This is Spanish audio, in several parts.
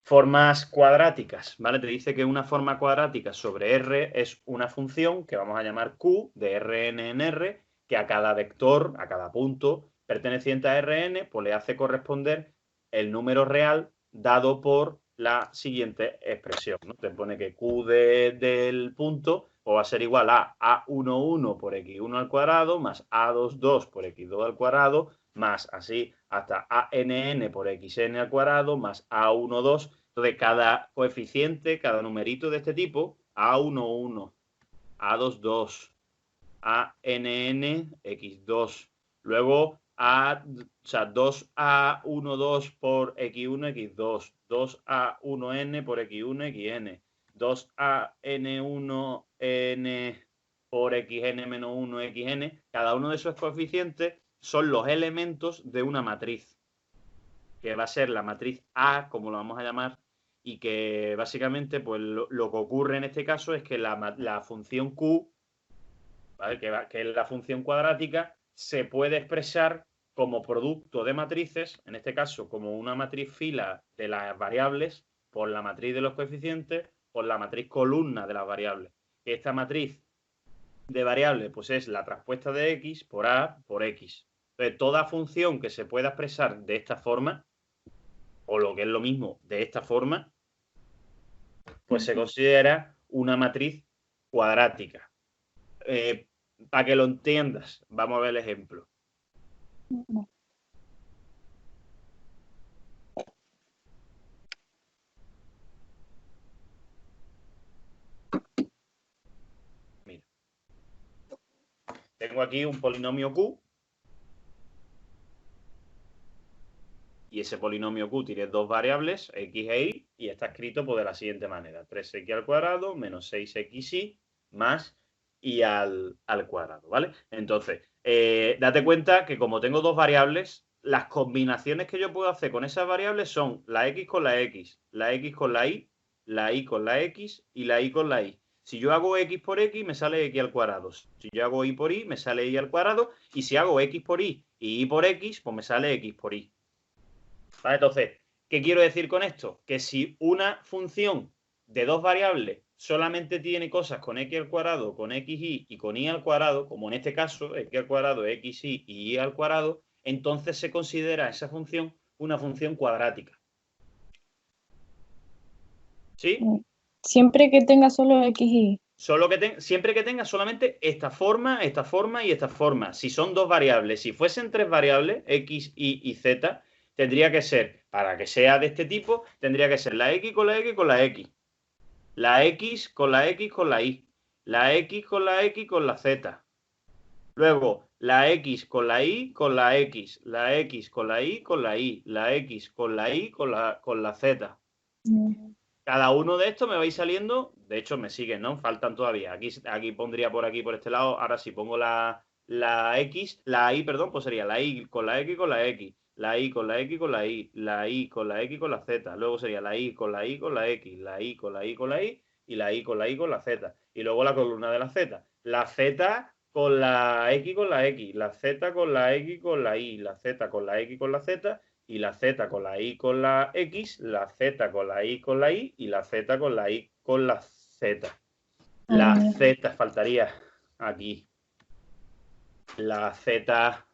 Formas cuadráticas, ¿vale? Te dice que una forma cuadrática sobre R es una función que vamos a llamar Q de Rn en R, que a cada vector, a cada punto perteneciente a Rn, pues le hace corresponder el número real dado por la siguiente expresión, ¿no? Te pone que Q del punto pues va a ser igual a A11 por x1 al cuadrado más A22 por x2 al cuadrado más así hasta ANN por xn al cuadrado más A12. Entonces, cada coeficiente, cada numerito de este tipo, A11, A22, ANN, x2, luego o sea, 2A12 por x1, x2, 2A1n por x1, xn, 2AN1n por xn-1, xn, cada uno de esos coeficientes son los elementos de una matriz, que va a ser la matriz A, como lo vamos a llamar, y que básicamente pues lo que ocurre en este caso es que la función Q, ¿vale? que es la función cuadrática, se puede expresar como producto de matrices, en este caso como una matriz fila de las variables, por la matriz de los coeficientes, por la matriz columna de las variables. Esta matriz de variables pues es la traspuesta de x por a por x. Entonces, toda función que se pueda expresar de esta forma, o lo que es lo mismo, de esta forma, pues se considera una matriz cuadrática. Para que lo entiendas, vamos a ver el ejemplo. Mira, tengo aquí un polinomio Q, y ese polinomio Q tiene dos variables, x e y, y está escrito pues, de la siguiente manera: 3x al cuadrado menos 6xy más y al cuadrado, ¿vale? Entonces, date cuenta que como tengo dos variables, las combinaciones que yo puedo hacer con esas variables son la x con la x, la x con la y con la x y la y con la y. Si yo hago x por x, me sale x al cuadrado. Si yo hago y por y, me sale y al cuadrado. Y si hago x por y por x, pues me sale x por y. ¿Vale? Entonces, ¿qué quiero decir con esto? Que si una función de dos variables solamente tiene cosas con x al cuadrado, con xy y con y al cuadrado, como en este caso, x al cuadrado, xy y y al cuadrado, entonces se considera esa función una función cuadrática. ¿Sí? Siempre que tenga solo x y. Siempre que tenga solamente esta forma y esta forma. Si son dos variables, si fuesen tres variables, x, y z, tendría que ser, para que sea de este tipo, tendría que ser la x con la x con la x, la x con la x con la y, la x con la x con la z. Luego, la x con la y con la x, la x con la y con la y, la x con la y con la z. Cada uno de estos me vais saliendo, de hecho me siguen, ¿no? Faltan todavía. Aquí pondría por aquí, por este lado. Ahora si pongo la X, la Y, perdón, pues sería la Y con la X con la X, la Y con la X con la Y, la Y con la X con la Z. Luego sería la Y con la Y con la X, la Y con la Y con la Y y la Y con la Y con la Z. Y luego la columna de la Z. La Z con la X con la X, la Z con la X con la Y, la Z con la X con la Z y la Z con la Y con la X, la Z con la Y con la Y y la Z con la Y con la Z. La Z faltaría aquí. La Z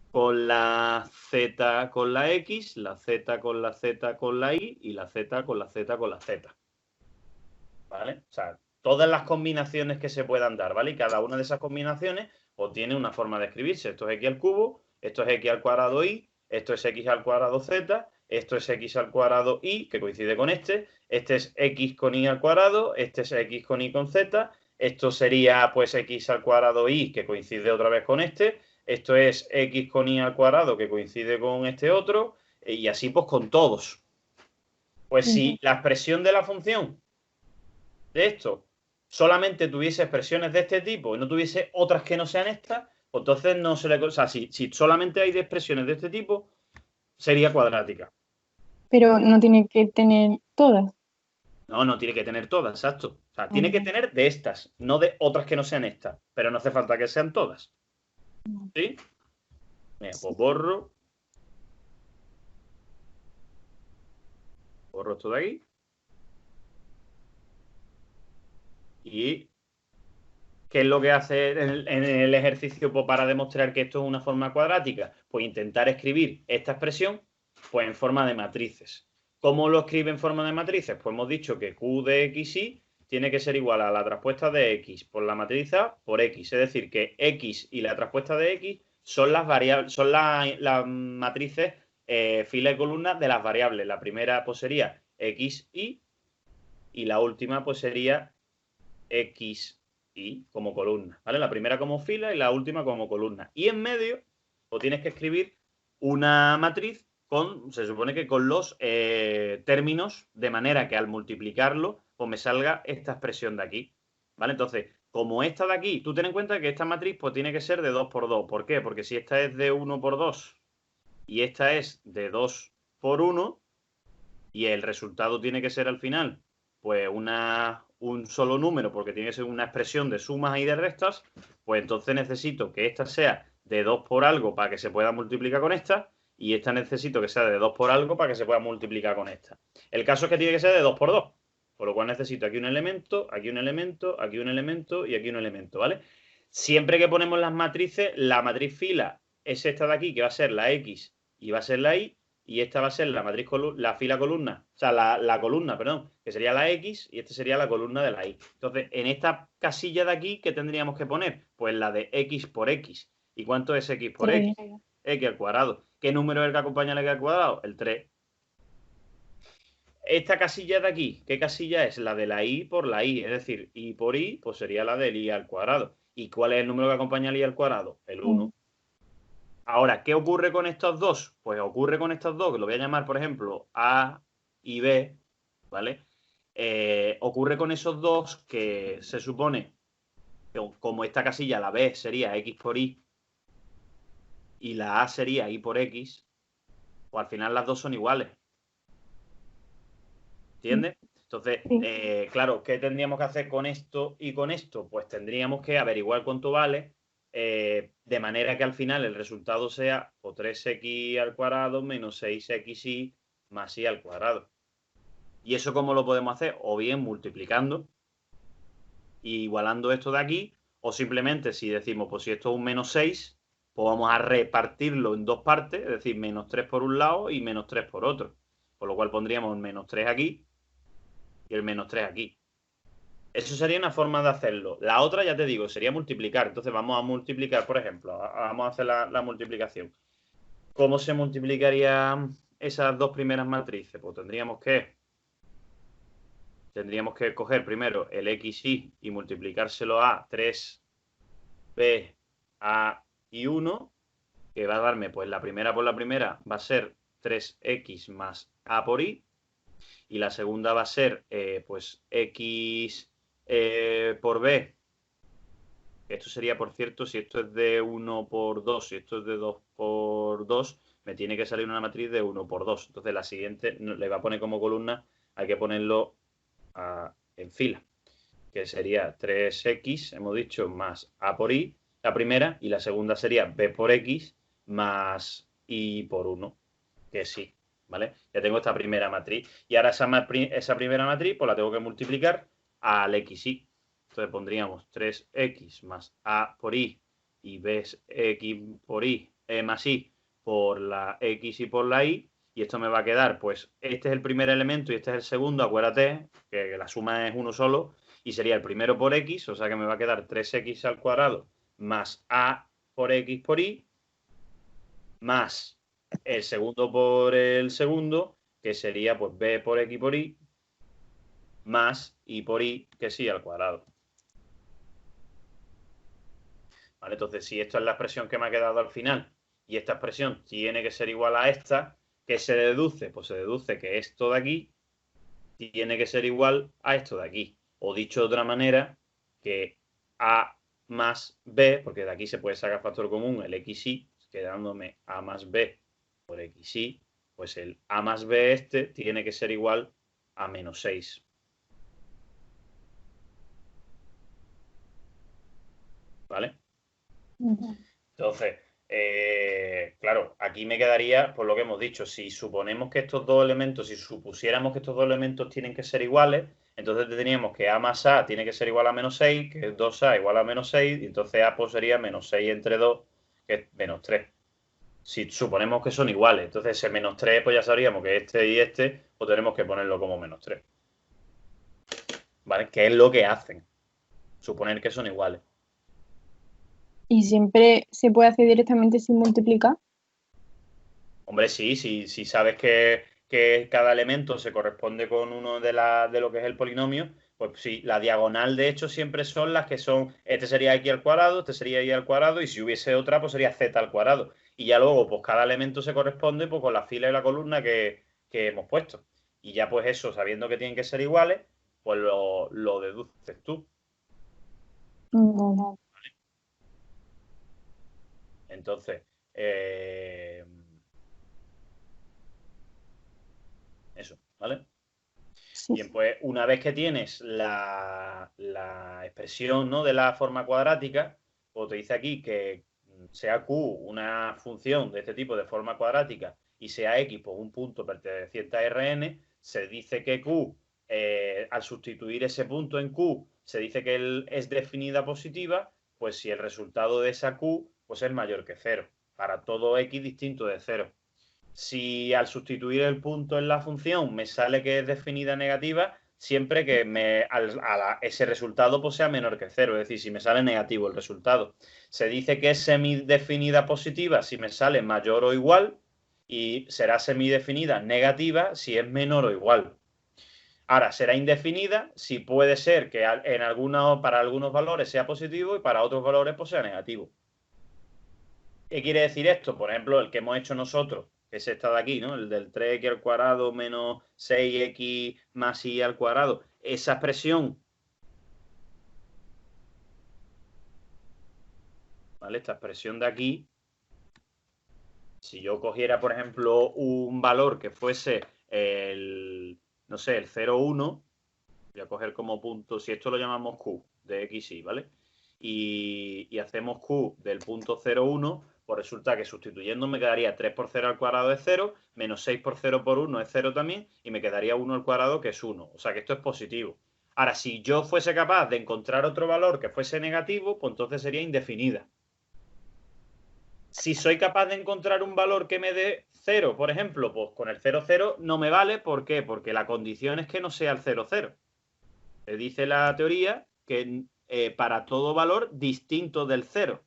con la Z con la X, la Z con la Z con la Y la Z con la Z con la Z. ¿Vale? O sea, todas las combinaciones que se puedan dar, ¿vale? Y cada una de esas combinaciones pues tiene una forma de escribirse. Esto es x al cubo, esto es x al cuadrado y, esto es x al cuadrado z, esto es x al cuadrado y, que coincide con este es x con y al cuadrado, este es x con y con z, esto sería pues x al cuadrado y, que coincide otra vez con esto es x con y al cuadrado, que coincide con este otro, y así pues con todos. Pues si la expresión de la función de esto solamente tuviese expresiones de este tipo y no tuviese otras que no sean estas, pues entonces no se le... O sea, si solamente hay expresiones de este tipo, sería cuadrática. Pero no tiene que tener todas. No, no tiene que tener todas, exacto. O sea, tiene que tener de estas, no de otras que no sean estas. Pero no hace falta que sean todas. ¿Sí? Mira, pues borro. Borro esto de aquí. Y ¿qué es lo que hace en el ejercicio pues, para demostrar que esto es una forma cuadrática? Pues intentar escribir esta expresión pues, en forma de matrices. ¿Cómo lo escribe en forma de matrices? Pues hemos dicho que Q de XY tiene que ser igual a la traspuesta de X por la matriz A por X. Es decir, que X y la traspuesta de X son las variables, son las matrices fila y columna de las variables. La primera pues sería XY y la última pues sería XY como columna, ¿vale? La primera como fila y la última como columna. Y en medio, pues tienes que escribir una matriz con, se supone que con los términos, de manera que al multiplicarlo, pues me salga esta expresión de aquí, ¿vale? Entonces, como esta de aquí, tú ten en cuenta que esta matriz pues tiene que ser de 2 por 2. ¿Por qué? Porque si esta es de 1 por 2 y esta es de 2 por 1 y el resultado tiene que ser al final pues un solo número porque tiene que ser una expresión de sumas y de restas, pues entonces necesito que esta sea de 2 por algo para que se pueda multiplicar con esta y esta necesito que sea de 2 por algo para que se pueda multiplicar con esta. El caso es que tiene que ser de 2 por 2, por lo cual necesito aquí un elemento, aquí un elemento, aquí un elemento y aquí un elemento, ¿vale? Siempre que ponemos las matrices, la matriz fila es esta de aquí, que va a ser la X y va a ser la Y, y esta va a ser la matriz la fila columna, o sea, la columna, perdón, que sería la X y esta sería la columna de la Y. Entonces, en esta casilla de aquí, ¿qué tendríamos que poner? Pues la de X por X. ¿Y cuánto es X por X? 3. X al cuadrado. ¿Qué número es el que acompaña al X al cuadrado? El 3. Esta casilla de aquí, ¿qué casilla es? La de la Y por la Y, es decir, Y por Y, pues sería la del Y al cuadrado. ¿Y cuál es el número que acompaña al Y al cuadrado? El 1. Ahora, ¿qué ocurre con estos dos? Pues ocurre con estos dos, que lo voy a llamar, por ejemplo, A y B, ¿vale? Ocurre con esos dos que se supone que como esta casilla, la B sería X por Y y la A sería Y por X, pues al final las dos son iguales. ¿Entiendes? Entonces, claro, ¿qué tendríamos que hacer con esto y con esto? Pues tendríamos que averiguar cuánto vale, de manera que al final el resultado sea o 3x al cuadrado menos 6xy más y al cuadrado. ¿Y eso cómo lo podemos hacer? O bien multiplicando y igualando esto de aquí, o simplemente si decimos, pues si esto es un menos 6, pues vamos a repartirlo en dos partes, es decir, menos 3 por un lado y menos 3 por otro. Por lo cual pondríamos menos 3 aquí y el menos 3 aquí. Eso sería una forma de hacerlo. La otra, ya te digo, sería multiplicar. Entonces vamos a multiplicar, por ejemplo, vamos a hacer la multiplicación. ¿Cómo se multiplicarían esas dos primeras matrices? Pues tendríamos que coger primero el XY y multiplicárselo a 3B, A y 1, que va a darme, pues la primera por la primera va a ser 3X más A por Y, y la segunda va a ser, pues, X por B. Esto sería, por cierto, si esto es de 1 por 2, si esto es de 2 por 2, me tiene que salir una matriz de 1 por 2. Entonces la siguiente le va a poner como columna, hay que ponerlo en fila, que sería 3x, hemos dicho, más A por Y, la primera, y la segunda sería B por X más Y por 1, que sí, ¿vale? Ya tengo esta primera matriz. Y ahora esa primera matriz, pues la tengo que multiplicar al XY. Entonces pondríamos 3x más A por Y y B X por Y más Y por la X y por la Y. Y esto me va a quedar, pues, este es el primer elemento y este es el segundo. Acuérdate que la suma es uno solo. Y sería el primero por X, o sea que me va a quedar 3x al cuadrado más A por X por Y más el segundo por el segundo, que sería pues B por X por Y más Y por Y, que sí, al cuadrado. ¿Vale? Entonces, si esta es la expresión que me ha quedado al final y esta expresión tiene que ser igual a esta, ¿qué se deduce? Pues se deduce que esto de aquí tiene que ser igual a esto de aquí. O dicho de otra manera, que A más B, porque de aquí se puede sacar factor común, el XY, quedándome A más B por XY, pues el A más B este tiene que ser igual a menos 6. ¿Vale? Entonces, Claro, aquí me quedaría por lo que hemos dicho. Si suponemos que estos dos elementos, si supusiéramos que estos dos elementos tienen que ser iguales, entonces tendríamos que A más A tiene que ser igual a -6, que es 2A igual a -6, y entonces A pues sería -6 entre 2, que es -3. Si suponemos que son iguales, entonces ese -3, pues ya sabríamos que este y este, pues tenemos que ponerlo como -3. ¿Vale? ¿Qué es lo que hacen? Suponer que son iguales. Y siempre se puede hacer directamente sin multiplicar. Hombre, sí, si sabes que cada elemento se corresponde con uno de lo que es el polinomio, pues sí, la diagonal de hecho siempre son las que son, este sería x al cuadrado, este sería y al cuadrado, y si hubiese otra, pues sería z al cuadrado. Y ya luego, pues cada elemento se corresponde pues, con la fila y la columna que hemos puesto. Y ya pues eso, sabiendo que tienen que ser iguales, pues lo deduces tú. No, Entonces, eso, ¿vale? sí. Bien, pues una vez que tienes la expresión, ¿no?, de la forma cuadrática, pues te dice aquí que sea Q una función de este tipo de forma cuadrática y sea X pues un punto perteneciente a Rn, se dice que Q, al sustituir ese punto en Q, se dice que es definida positiva, pues si el resultado de esa Q pues es mayor que cero, para todo X distinto de cero. Si al sustituir el punto en la función me sale que es definida negativa, siempre que ese resultado pues, sea menor que cero, es decir, si me sale negativo el resultado. Se dice que es semidefinida positiva si me sale mayor o igual y será semidefinida negativa si es menor o igual. Ahora, será indefinida si puede ser que para algunos valores sea positivo y para otros valores pues, sea negativo. ¿Qué quiere decir esto? Por ejemplo, el que hemos hecho nosotros, que es esta de aquí, ¿no? El del 3x al cuadrado menos 6x más y al cuadrado. Esa expresión, ¿vale? Esta expresión de aquí, si yo cogiera, por ejemplo, un valor que fuese no sé, el 0,1, voy a coger como punto, si esto lo llamamos Q de X, Y, ¿vale? Y hacemos Q del punto 0,1, pues resulta que sustituyendo me quedaría 3 por 0 al cuadrado es 0, menos 6 por 0 por 1 es 0 también, y me quedaría 1 al cuadrado que es 1. O sea que esto es positivo. Ahora, si yo fuese capaz de encontrar otro valor que fuese negativo, pues entonces sería indefinida. Si soy capaz de encontrar un valor que me dé 0, por ejemplo, pues con el 0,0 no me vale. ¿Por qué? Porque la condición es que no sea el 0,0. Dice la teoría que para todo valor distinto del 0.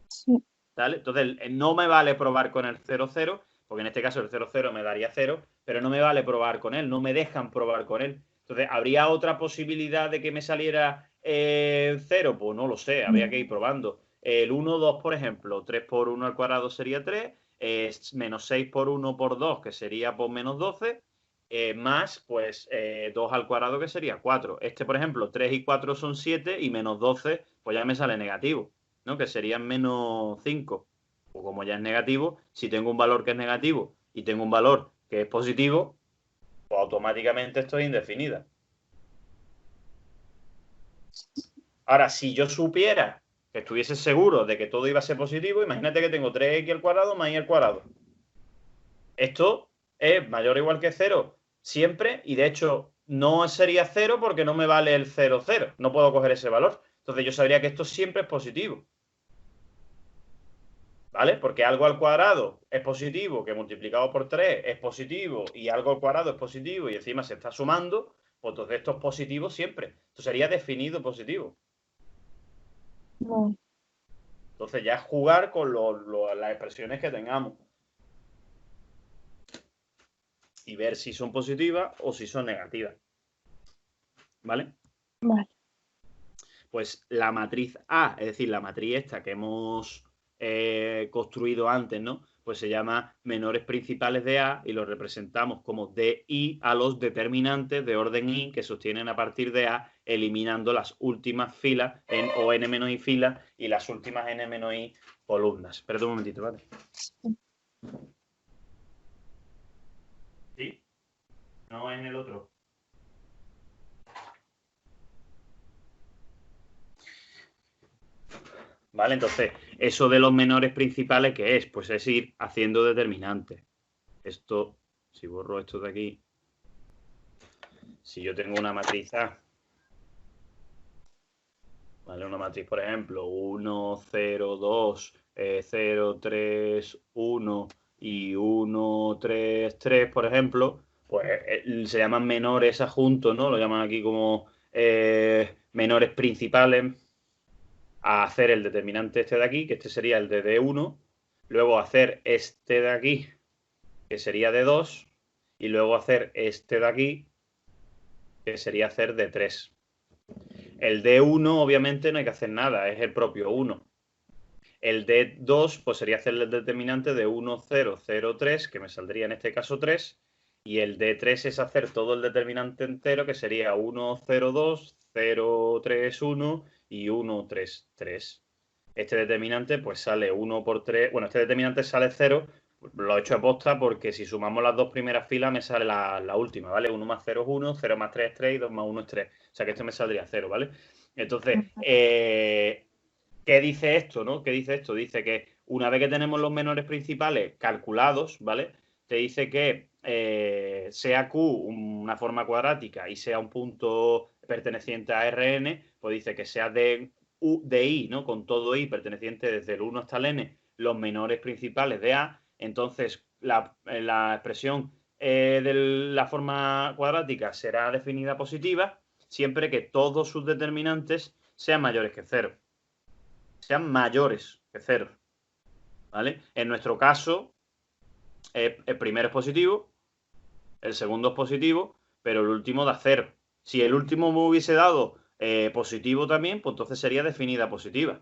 Sí. ¿Vale? Entonces, no me vale probar con el 0,0, porque en este caso el 0,0 me daría 0, pero no me vale probar con él, no me dejan probar con él. Entonces, ¿habría otra posibilidad de que me saliera 0? Pues no lo sé, habría que ir probando. El 1, 2, por ejemplo, 3 por 1 al cuadrado sería 3, menos 6 por 1 por 2, que sería pues menos 12, más pues 2 al cuadrado, que sería 4. Este, por ejemplo, 3 y 4 son 7 y menos 12, pues ya me sale negativo, ¿no? Que serían menos 5. O como ya es negativo, si tengo un valor que es negativo y tengo un valor que es positivo, pues automáticamente esto es indefinida. Ahora, si yo supiera que estuviese seguro de que todo iba a ser positivo, imagínate que tengo 3x al cuadrado más y al cuadrado. Esto es mayor o igual que 0 siempre, y de hecho no sería 0 porque no me vale el 0, 0. No puedo coger ese valor. Entonces yo sabría que esto siempre es positivo. ¿Vale? Porque algo al cuadrado es positivo, que multiplicado por 3 es positivo, y algo al cuadrado es positivo, y encima se está sumando, pues entonces esto es positivo siempre. Esto sería definido positivo. No. Entonces ya es jugar con las expresiones que tengamos y ver si son positivas o si son negativas. ¿Vale? Vale. Pues la matriz A, es decir, la matriz esta que hemos construido antes, ¿no? Pues se llama menores principales de A y lo representamos como DI a los determinantes de orden I que sostienen a partir de A, eliminando las últimas filas o n-i filas y las últimas n-i columnas. Espera un momentito, ¿vale? ¿Sí? No en el otro. ¿vale? Entonces, eso de los menores principales, ¿qué es? Pues es ir haciendo determinantes. Esto, si borro esto de aquí, si yo tengo una matriz A, ¿vale? Una matriz, por ejemplo, 1, 0, 2, 0, 3, 1 y 1, 3, 3, por ejemplo, pues se llaman menores adjuntos, ¿no? Lo llaman aquí como menores principales, a hacer el determinante este de aquí, que este sería el de D1, luego hacer este de aquí, que sería D2, y luego hacer este de aquí, que sería hacer D3. El D1, obviamente, no hay que hacer nada, es el propio 1. El D2, pues sería hacer el determinante de 1, 0, 0, 3, que me saldría en este caso 3. Y el D3 es hacer todo el determinante entero, que sería 1, 0, 2, 0, 3, 1 y 1, 3, 3. Este determinante pues sale 1 por 3. Bueno, este determinante sale 0. Lo he hecho aposta porque si sumamos las dos primeras filas me sale la última, ¿vale? 1 más 0 es 1, 0 más 3 es 3 y 2 más 1 es 3. O sea que esto me saldría 0, ¿vale? Entonces, ¿qué dice esto, no? ¿Qué dice esto? Dice que una vez que tenemos los menores principales calculados, ¿vale? Te dice que sea Q una forma cuadrática y sea un punto perteneciente a Rn, pues dice que sea de I, ¿no? Con todo I perteneciente desde el 1 hasta el n, los menores principales de A. Entonces, la expresión de la forma cuadrática será definida positiva siempre que todos sus determinantes sean mayores que 0. Sean mayores que 0. ¿Vale? En nuestro caso, el primero es positivo, el segundo es positivo, pero el último da 0. Si el último me hubiese dado positivo también, pues entonces sería definida positiva.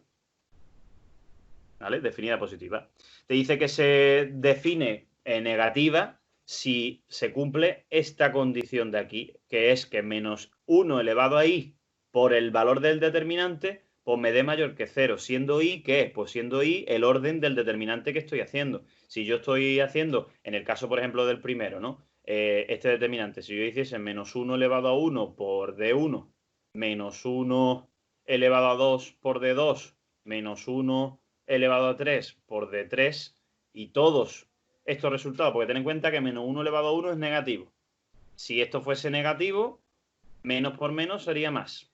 ¿Vale? Definida positiva. Te dice que se define negativa si se cumple esta condición de aquí, que es que menos 1 elevado a i por el valor del determinante, pues me dé mayor que 0. Siendo i, ¿qué es? Pues siendo i el orden del determinante que estoy haciendo. Si yo estoy haciendo, en el caso, por ejemplo, del primero, ¿no? Este determinante, si yo hiciese menos 1 elevado a 1 por d1, menos 1 elevado a 2 por d2, menos 1 elevado a 3 por D3 y todos estos resultados, porque ten en cuenta que menos 1 elevado a 1 es negativo. Si esto fuese negativo, menos por menos sería más.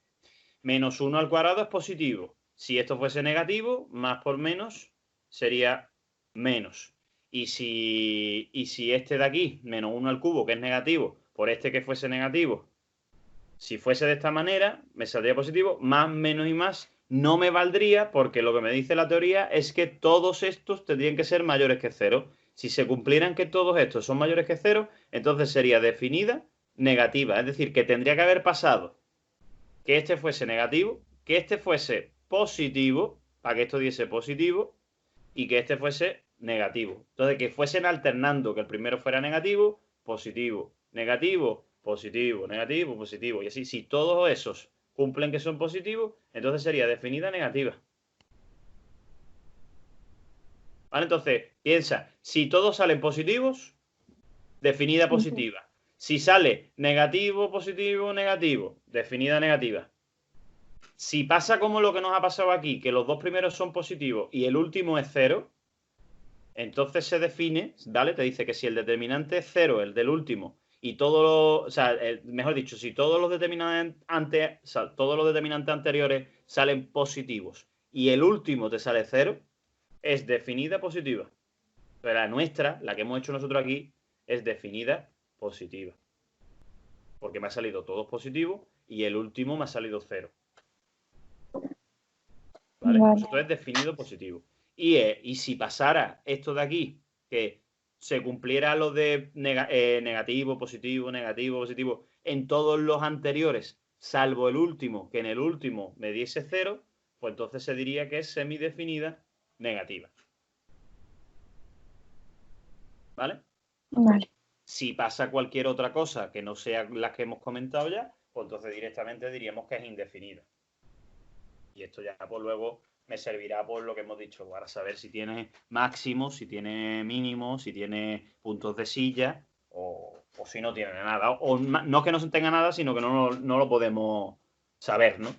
Menos 1 al cuadrado es positivo. Si esto fuese negativo, más por menos sería menos. Y si este de aquí, menos 1 al cubo, que es negativo, por este que fuese negativo, si fuese de esta manera, me saldría positivo, más, menos y más no me valdría porque lo que me dice la teoría es que todos estos tendrían que ser mayores que 0. Si se cumplieran que todos estos son mayores que 0, entonces sería definida negativa. Es decir, que tendría que haber pasado que este fuese negativo, que este fuese positivo, para que esto diese positivo, y que este fuese negativo. Entonces, que fuesen alternando, que el primero fuera negativo, positivo, negativo, positivo, negativo, positivo. Y así, si todos esos cumplen que son positivos, entonces sería definida negativa. ¿Vale? Entonces, piensa, si todos salen positivos, definida positiva. Si sale negativo, positivo, negativo, definida negativa. Si pasa como lo que nos ha pasado aquí, que los dos primeros son positivos y el último es 0, entonces se define, ¿vale? Te dice que si el determinante es 0, el del último, y o sea, mejor dicho, si todos los determinantes anteriores salen positivos y el último te sale 0, es definida positiva. Pero la nuestra, la que hemos hecho nosotros aquí, es definida positiva. Porque me ha salido todos positivos y el último me ha salido 0. ¿Vale? Vale. Nosotros es definido positivo. Y si pasara esto de aquí, que se cumpliera lo de negativo, positivo, negativo, positivo, en todos los anteriores, salvo el último, que en el último me diese 0, pues entonces se diría que es semidefinida negativa. ¿Vale? Vale. Si pasa cualquier otra cosa que no sea las que hemos comentado ya, pues entonces directamente diríamos que es indefinida. Y esto ya pues luego me servirá por lo que hemos dicho, para saber si tiene máximos, si tiene mínimos, si tiene puntos de silla o si no tiene nada. O no que no tenga nada, sino que no lo podemos saber, ¿no?